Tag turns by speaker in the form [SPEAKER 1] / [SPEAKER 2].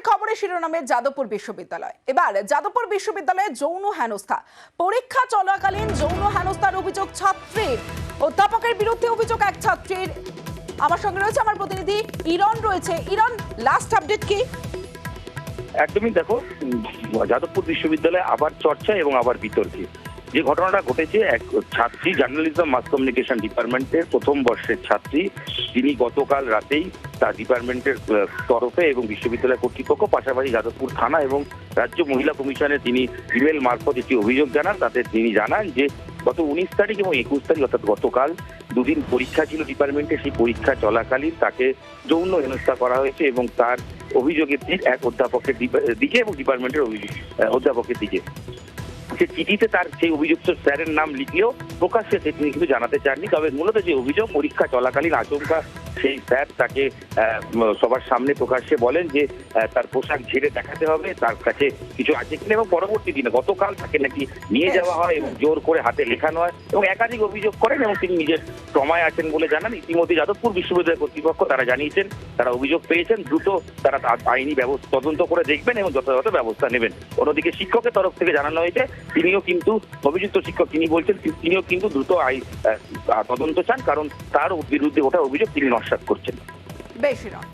[SPEAKER 1] খবরের শিরোনামে যাদবপুর বিশ্ববিদ্যালয়। এবার যাদবপুর বিশ্ববিদ্যালয়ে যৌন হেনস্থা, পরীক্ষা চলাকালীন যৌন হেনস্থার অভিযোগ ছাত্রীর, অধ্যাপকের বিরুদ্ধে অভিযোগ এক ছাত্রীর। আমার সঙ্গে রয়েছে আমার প্রতিনিধি ইরন রয়েছে। ইরন, লাস্ট আপডেট কি?
[SPEAKER 2] একদমই দেখো, যাদবপুর বিশ্ববিদ্যালয়ে আবার চর্চা এবং আবার বিতর্কে যে ঘটনাটা ঘটেছে, এক ছাত্রী, জার্নালিজম মাস কমিউনিকেশন ডিপার্টমেন্টের প্রথম বর্ষের ছাত্রী, তিনি গতকাল রাতেই তার ডিপার্টমেন্টের তরফে এবং বিশ্ববিদ্যালয় কর্তৃপক্ষ, পাশাপাশি যাদবপুর থানা এবং রাজ্য মহিলা কমিশনে তিনি ইমেল মারফত একটি অভিযোগ জানান। তাতে তিনি জানান যে গত 19 তারিখ এবং 21 তারিখ অর্থাৎ গতকাল দুদিন পরীক্ষা ছিল ডিপার্টমেন্টে, সেই পরীক্ষা চলাকালীন তাকে যৌন হেনস্থা করা হয়েছে এবং তার অভিযোগের দিক এক অধ্যাপকের দিকে এবং ডিপার্টমেন্টের অধ্যাপকের দিকে। সে চিঠিতে তার সেই অভিযুক্ত স্যারের নাম লিখলেও প্রকাশ্যে সে তিনি কিন্তু জানাতে চাননি। তবে মূলত যে অভিযোগ, পরীক্ষা চলাকালীন আচমকা সেই স্যার তাকে সবার সামনে প্রকাশ্যে বলেন যে তার পোশাক ঝেড়ে দেখাতে হবে, তার কাছে কিছু আছে কিনা, এবং পরবর্তী দিনে গতকাল তাকে নাকি নিয়ে যাওয়া হয় এবং জোর করে হাতে লেখানো হয় এবং একাধিক অভিযোগ করেন এবং তিনি নিজের ট্রমায় আছেন বলে জানান। ইতিমধ্যে যাদবপুর বিশ্ববিদ্যালয় কর্তৃপক্ষ তারা জানিয়েছেন তারা অভিযোগ পেয়েছেন, দ্রুত তারা আইনি তদন্ত করে দেখবেন এবং যথাযথ ব্যবস্থা নেবেন। অন্যদিকে শিক্ষকের তরফ থেকে জানানো হয়েছে তিনিও কিন্তু, অভিযুক্ত শিক্ষক তিনি বলছেন তিনিও কিন্তু দ্রুত তদন্ত চান, কারণ তার বিরুদ্ধে ওঠা অভিযোগ তিনি নস্যাৎ করছেন।
[SPEAKER 1] বেশ ইরন।